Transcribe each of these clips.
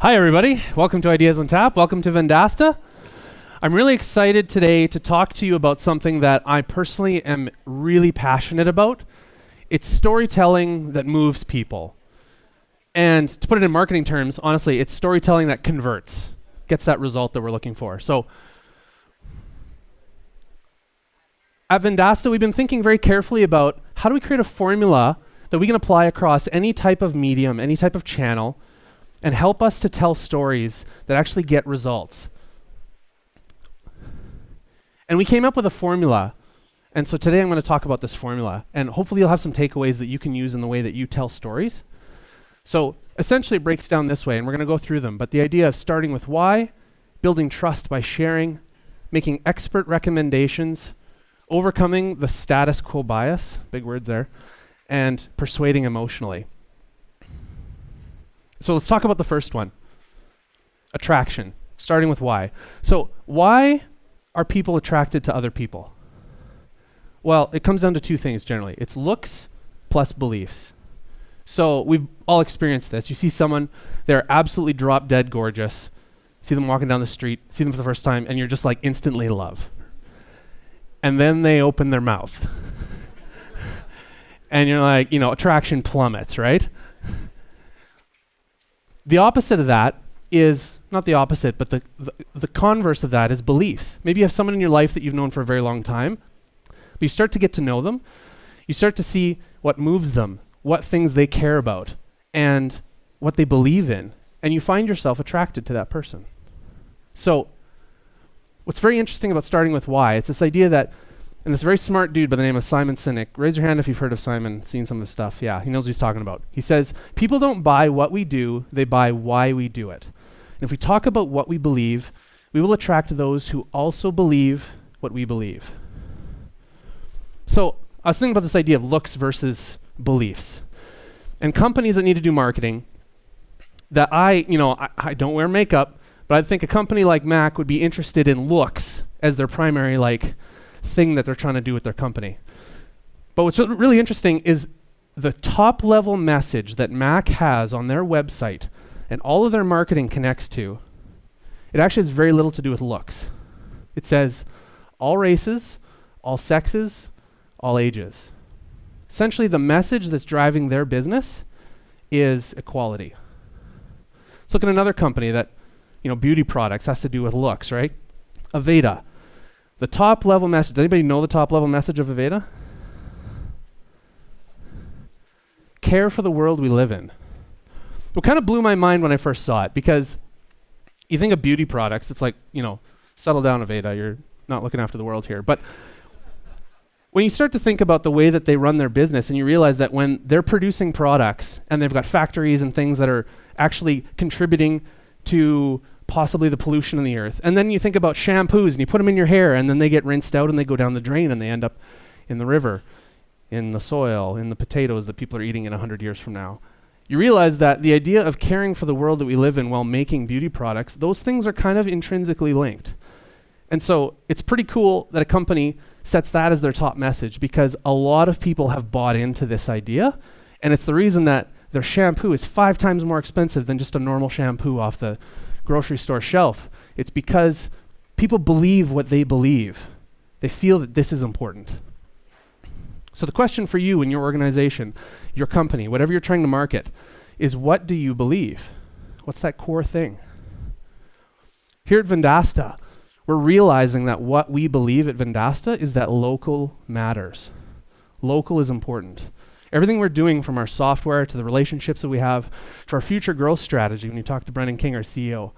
Hi everybody, welcome to Ideas on Tap, welcome to Vendasta. I'm really excited today to talk to you about something that I personally am really passionate about. It's storytelling that moves people. And to put it in marketing terms, honestly, it's storytelling that converts, gets that result that we're looking for. So at Vendasta, we've been thinking very carefully about how do we create a formula that we can apply across any type of medium, any type of channel, and help us to tell stories that actually get results. And we came up with a formula. And so today I'm going to talk about this formula. And hopefully you'll have some takeaways that you can use in the way that you tell stories. So essentially it breaks down this way, and we're going to go through them. But the idea of starting with why, building trust by sharing, making expert recommendations, overcoming the status quo bias, big words there, and persuading emotionally. So let's talk about the first one, attraction, starting with why. So why are people attracted to other people? Well, it comes down to two things generally. It's looks plus beliefs. So we've all experienced this. You see someone, they're absolutely drop dead gorgeous, see them walking down the street, see them for the first time, and you're just like instantly in love. And then they open their mouth. And you're like, attraction plummets, right? The opposite of that is, not the opposite, but the converse of that is beliefs. Maybe you have someone in your life that you've known for a very long time, but you start to get to know them. You start to see what moves them, what things they care about, and what they believe in, and you find yourself attracted to that person. So what's very interesting about starting with why, it's this idea that, and this very smart dude by the name of Simon Sinek, raise your hand if you've heard of Simon, seen some of his stuff. Yeah, he knows what he's talking about. He says, people don't buy what we do, they buy why we do it. And if we talk about what we believe, we will attract those who also believe what we believe. So I was thinking about this idea of looks versus beliefs. And companies that need to do marketing, that I don't wear makeup, but I think a company like Mac would be interested in looks as their primary thing that they're trying to do with their company. But what's really interesting is the top level message that Mac has on their website and all of their marketing connects to, it actually has very little to do with looks. It says all races, all sexes, all ages. Essentially the message that's driving their business is equality. Let's look at another company that, beauty products has to do with looks, right? Aveda. The top level message, does anybody know the top level message of Aveda? Care for the world we live in. It kind of blew my mind when I first saw it, because you think of beauty products, it's like, settle down Aveda, you're not looking after the world here. But when you start to think about the way that they run their business, and you realize that when they're producing products and they've got factories and things that are actually contributing to possibly the pollution in the earth. And then you think about shampoos and you put them in your hair and then they get rinsed out and they go down the drain and they end up in the river, in the soil, in the potatoes that people are eating in 100 years from now. You realize that the idea of caring for the world that we live in while making beauty products, those things are kind of intrinsically linked. And so it's pretty cool that a company sets that as their top message, because a lot of people have bought into this idea, and it's the reason that their shampoo is 5 times more expensive than just a normal shampoo off the grocery store shelf. It's because people believe what they believe. They feel that this is important. So the question for you and your organization, your company, whatever you're trying to market, is what do you believe? What's that core thing? Here at Vendasta, we're realizing that what we believe at Vendasta is that local matters. Local is important. Everything we're doing, from our software to the relationships that we have to our future growth strategy, when you talk to Brendan King, our CEO,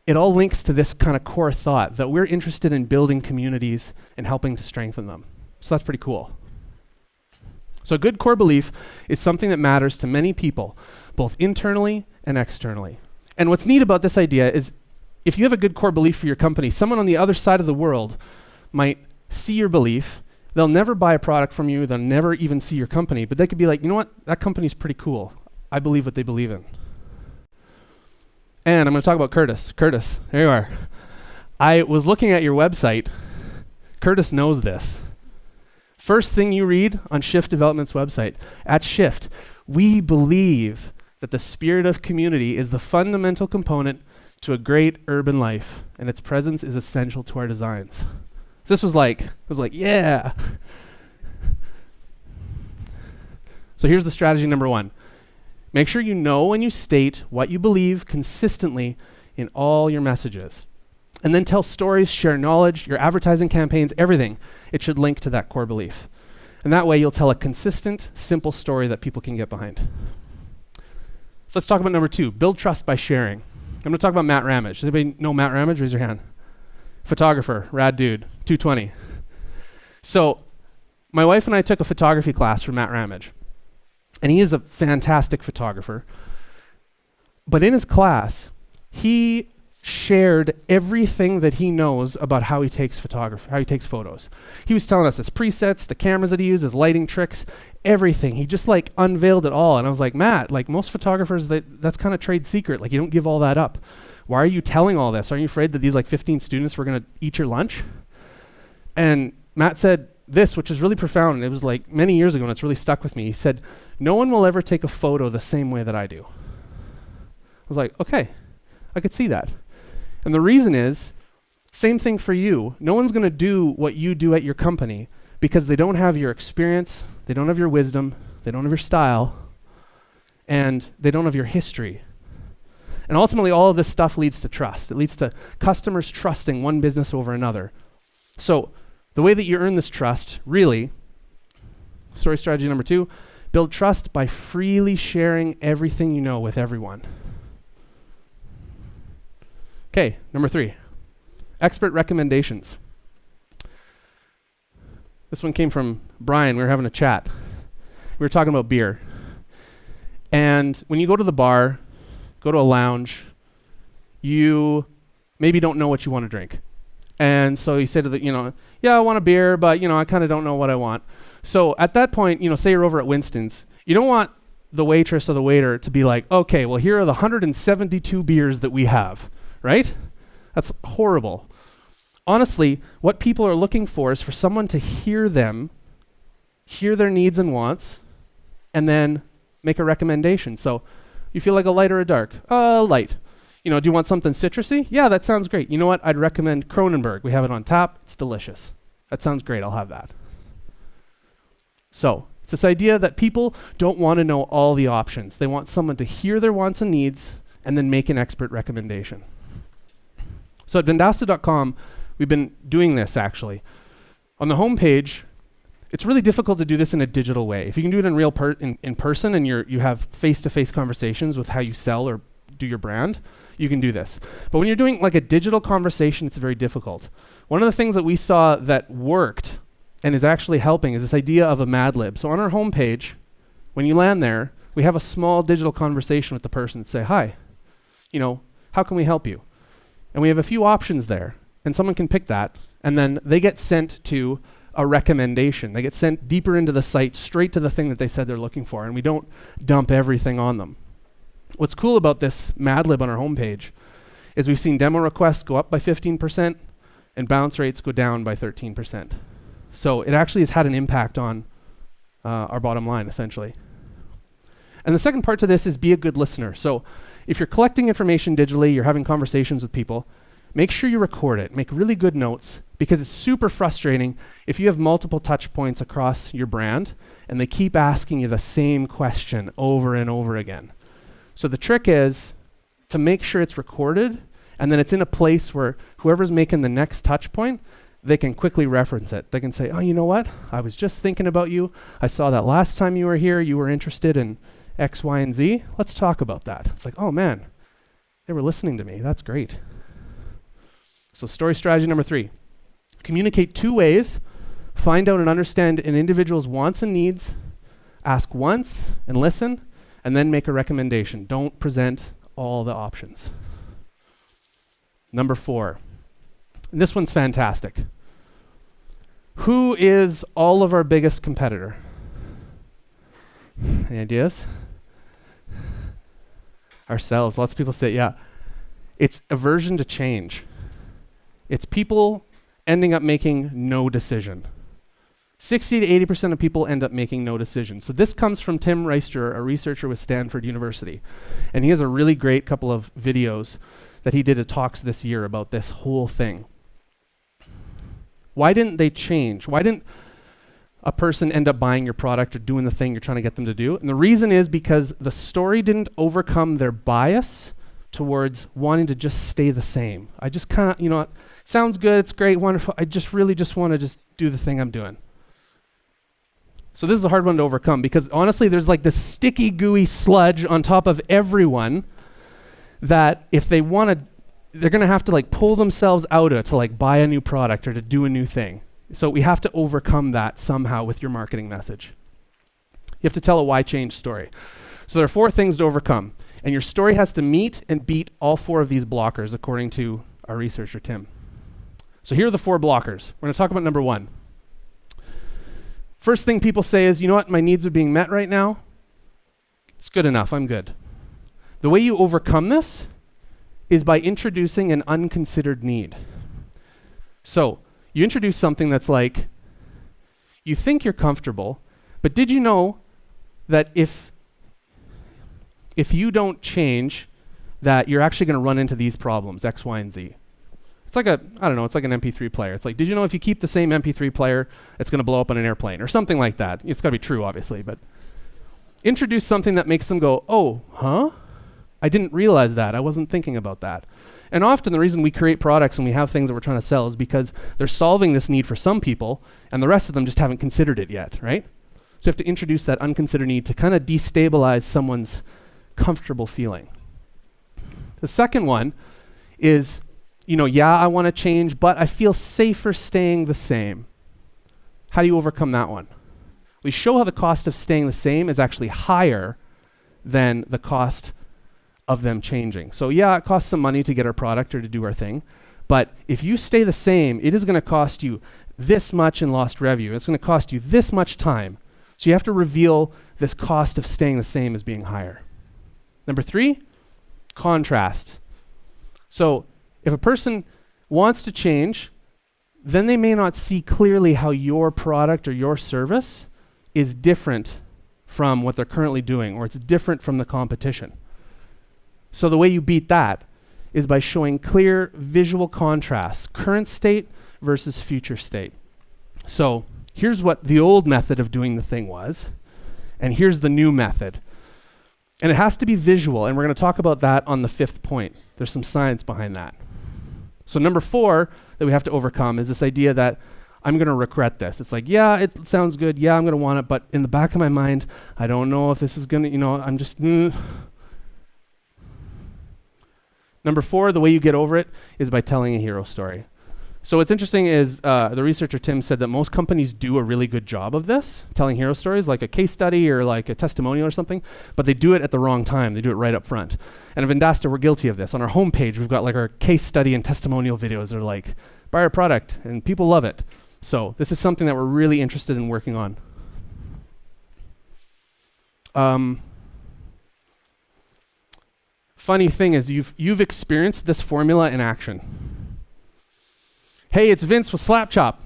it all links to this kind of core thought that we're interested in building communities and helping to strengthen them. So that's pretty cool. So a good core belief is something that matters to many people, both internally and externally. And what's neat about this idea is if you have a good core belief for your company, someone on the other side of the world might see your belief. They'll never buy a product from you. They'll never even see your company. But they could be like, you know what? That company's pretty cool. I believe what they believe in. And I'm going to talk about Curtis. Curtis, there you are. I was looking at your website. Curtis knows this. First thing you read on Shift Development's website, at Shift, we believe that the spirit of community is the fundamental component to a great urban life, and its presence is essential to our designs. So this was like, yeah. So here's the strategy number 1. Make sure you know when you state what you believe consistently in all your messages. And then tell stories, share knowledge, your advertising campaigns, everything. It should link to that core belief. And that way you'll tell a consistent, simple story that people can get behind. So let's talk about number 2, build trust by sharing. I'm gonna talk about Matt Ramage. Does anybody know Matt Ramage? Raise your hand. Photographer, rad dude, 220. So my wife and I took a photography class from Matt Ramage. And he is a fantastic photographer. But in his class, he shared everything that he knows about how he takes photos. He was telling us his presets, the cameras that he uses, lighting tricks, everything. He just like unveiled it all. And I was like, Matt, like most photographers, that's kind of trade secret. Like you don't give all that up. Why are you telling all this? Are you afraid that these like 15 students were going to eat your lunch? And Matt said this, which is really profound. And it was like many years ago and it's really stuck with me. He said, no one will ever take a photo the same way that I do. I was like, okay, I could see that. And the reason is, same thing for you. No one's going to do what you do at your company because they don't have your experience, they don't have your wisdom, they don't have your style, and they don't have your history. And ultimately, all of this stuff leads to trust. It leads to customers trusting one business over another. So the way that you earn this trust, really, story strategy number 2, build trust by freely sharing everything you know with everyone. Okay, number 3, expert recommendations. This one came from Brian. We were having a chat. We were talking about beer. And when you go to the bar, go to a lounge, you maybe don't know what you want to drink. And so you say to yeah, I want a beer, but I kind of don't know what I want. So at that point, say you're over at Winston's, you don't want the waitress or the waiter to be like, okay, well, here are the 172 beers that we have. Right? That's horrible. Honestly, what people are looking for is for someone to hear them, hear their needs and wants, and then make a recommendation. So you feel like a light or a dark? Light. Do you want something citrusy? Yeah, that sounds great. You know what? I'd recommend Kronenberg. We have it on tap. It's delicious. That sounds great. I'll have that. So it's this idea that people don't want to know all the options. They want someone to hear their wants and needs and then make an expert recommendation. So at Vendasta.com, we've been doing this actually. On the homepage, it's really difficult to do this in a digital way. If you can do it in person and you have face-to-face conversations with how you sell or do your brand, you can do this. But when you're doing like a digital conversation, it's very difficult. One of the things that we saw that worked and is actually helping is this idea of a Mad Lib. So on our homepage, when you land there, we have a small digital conversation with the person and say, hi, how can we help you? And we have a few options there, and someone can pick that, and then they get sent to a recommendation. They get sent deeper into the site, straight to the thing that they said they're looking for, and we don't dump everything on them. What's cool about this Mad Lib on our homepage is we've seen demo requests go up by 15% and bounce rates go down by 13%. So it actually has had an impact on our bottom line, essentially. And the second part to this is be a good listener. So if you're collecting information digitally, you're having conversations with people, make sure you record it. Make really good notes because it's super frustrating if you have multiple touch points across your brand and they keep asking you the same question over and over again. So the trick is to make sure it's recorded and then it's in a place where whoever's making the next touch point, they can quickly reference it. They can say, oh, you know what? I was just thinking about you. I saw that last time you were here, you were interested in X, Y, and Z. Let's talk about that. It's like, oh man, they were listening to me. That's great. So story strategy number 3, communicate 2 ways, find out and understand an individual's wants and needs, ask once and listen, and then make a recommendation. Don't present all the options. Number 4, and this one's fantastic. Who is all of our biggest competitor? Any ideas? Ourselves. Lots of people say, yeah. It's aversion to change. It's people ending up making no decision. 60 to 80% of people end up making no decision. So this comes from Tim Reister, a researcher with Stanford University. And he has a really great couple of videos that he did at talks this year about this whole thing. Why didn't they change? Why didn't a person end up buying your product or doing the thing you're trying to get them to do? And the reason is because the story didn't overcome their bias towards wanting to just stay the same. I just kind of, it sounds good, it's great, wonderful. I just really just want to just do the thing I'm doing. So this is a hard one to overcome because honestly, there's like this sticky, gooey sludge on top of everyone that if they want to, they're going to have to like pull themselves out of it to like buy a new product or to do a new thing. So we have to overcome that somehow with your marketing message. You have to tell a why change story. So there are 4 things to overcome. And your story has to meet and beat all 4 of these blockers according to our researcher, Tim. So here are the 4 blockers. We're going to talk about number 1. First thing people say is, you know what, my needs are being met right now. It's good enough, I'm good. The way you overcome this is by introducing an unconsidered need. So you introduce something that's like, you think you're comfortable, but did you know that if you don't change, that you're actually going to run into these problems, X, Y, and Z? It's like it's like an MP3 player. It's like, did you know if you keep the same MP3 player, it's going to blow up on an airplane or something like that? It's got to be true, obviously, but introduce something that makes them go, oh, huh? I didn't realize that. I wasn't thinking about that. And often the reason we create products and we have things that we're trying to sell is because they're solving this need for some people and the rest of them just haven't considered it yet, right? So you have to introduce that unconsidered need to kind of destabilize someone's comfortable feeling. The second one is, I want to change, but I feel safer staying the same. How do you overcome that one? We show how the cost of staying the same is actually higher than the cost of them changing. So yeah, it costs some money to get our product or to do our thing, but if you stay the same, it is going to cost you this much in lost revenue. It's going to cost you this much time. So you have to reveal this cost of staying the same as being higher. Number 3, contrast. So if a person wants to change, then they may not see clearly how your product or your service is different from what they're currently doing, or it's different from the competition. So the way you beat that is by showing clear visual contrasts, current state versus future state. So here's what the old method of doing the thing was, and here's the new method. And it has to be visual, and we're going to talk about that on the 5th point. There's some science behind that. So number 4 that we have to overcome is this idea that I'm going to regret this. It's like, yeah, it sounds good. Yeah, I'm going to want it. But in the back of my mind, I don't know if this is going to, I'm just... Number 4, the way you get over it is by telling a hero story. So what's interesting is the researcher Tim said that most companies do a really good job of this, telling hero stories, like a case study or like a testimonial or something, but they do it at the wrong time. They do it right up front. And at Vendasta, we're guilty of this. On our homepage, we've got like our case study and testimonial videos that are like, buy our product, and people love it. So this is something that we're really interested in working on. Funny thing is, you've experienced this formula in action. Hey, it's Vince with Slap Chop.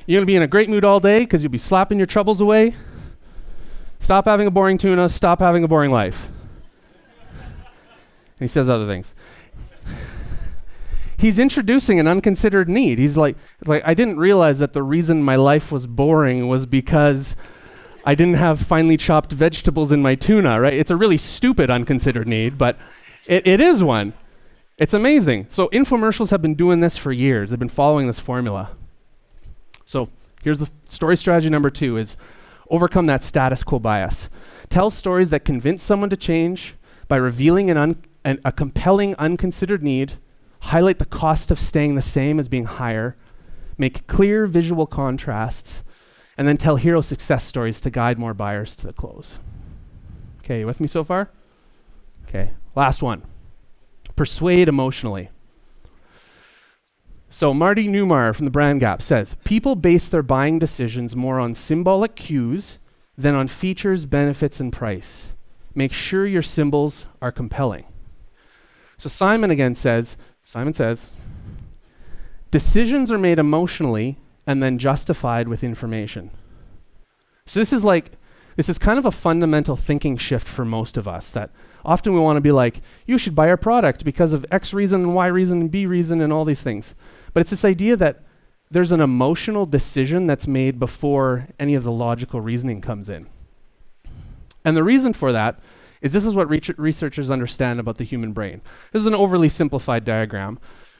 You're going to be in a great mood all day because you'll be slapping your troubles away. Stop having a boring tuna, stop having a boring life. And he says other things. He's introducing an unconsidered need. He's like, I didn't realize that the reason my life was boring was because I didn't have finely chopped vegetables in my tuna, right? It's a really stupid unconsidered need, but it is one. It's amazing. So infomercials have been doing this for years. They've been following this formula. So here's the story strategy number 2 is overcome that status quo bias. Tell stories that convince someone to change by revealing a compelling unconsidered need, highlight the cost of staying the same as being higher, make clear visual contrasts, and then tell hero success stories to guide more buyers to the close. Okay, you with me so far? Okay, last one. Persuade emotionally. So Marty Newmar from the Brand Gap says, people base their buying decisions more on symbolic cues than on features, benefits, and price. Make sure your symbols are compelling. So Simon says, decisions are made emotionally and then justified with information. So this is kind of a fundamental thinking shift for most of us, that often we want to be like, you should buy our product because of X reason and Y reason and B reason and all these things. But it's this idea that there's an emotional decision that's made before any of the logical reasoning comes in. And the reason for that is this is what researchers understand about the human brain. This is an overly simplified diagram,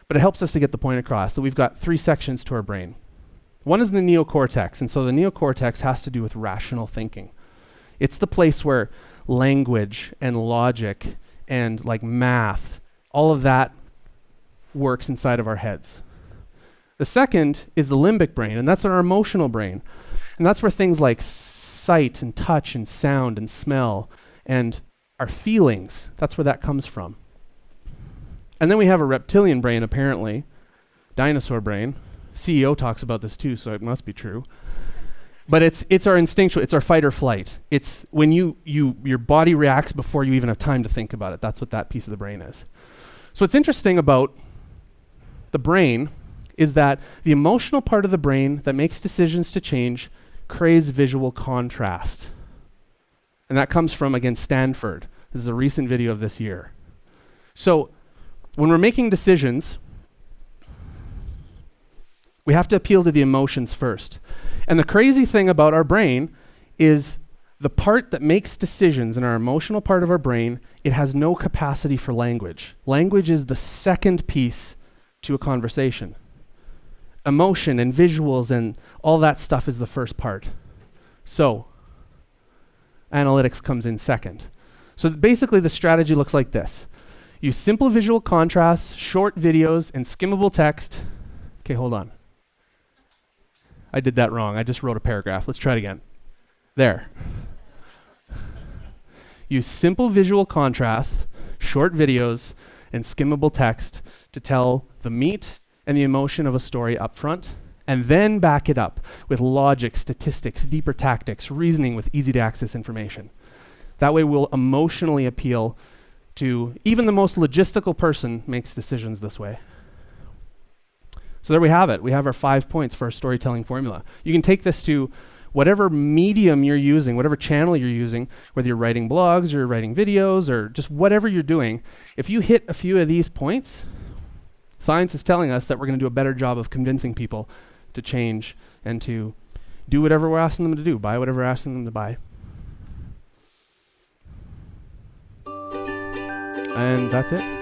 but it helps us to get the point across that we've got 3 sections to our brain. One is the neocortex, and so the neocortex has to do with rational thinking. It's the place where language and logic and like math, all of that works inside of our heads. The second is the limbic brain, and that's our emotional brain. And that's where things like sight and touch and sound and smell and our feelings, that's where that comes from. And then we have a reptilian brain, apparently, dinosaur brain. CEO talks about this too, so it must be true. But it's our instinctual, it's our fight or flight. It's when your body reacts before you even have time to think about it. That's what that piece of the brain is. So what's interesting about the brain is that the emotional part of the brain that makes decisions to change craves visual contrast. And that comes from, again, Stanford. This is a recent video of this year. So when we're making decisions, we have to appeal to the emotions first. And the crazy thing about our brain is the part that makes decisions in our emotional part of our brain, it has no capacity for language. Language is the second piece to a conversation. Emotion and visuals and all that stuff is the first part. So, analytics comes in second. So basically the strategy looks like this. Use simple visual contrasts, short videos, and skimmable text. Okay, hold on. I did that wrong. I just wrote a paragraph. Let's try it again. There. Use simple visual contrasts, short videos, and skimmable text to tell the meat and the emotion of a story up front, and then back it up with logic, statistics, deeper tactics, reasoning with easy-to-access information. That way we'll emotionally appeal to even the most logistical person makes decisions this way. So there we have it. We have our 5 points for our storytelling formula. You can take this to whatever medium you're using, whatever channel you're using, whether you're writing blogs or writing videos or just whatever you're doing. If you hit a few of these points, science is telling us that we're going to do a better job of convincing people to change and to do whatever we're asking them to do, buy whatever we're asking them to buy. And that's it.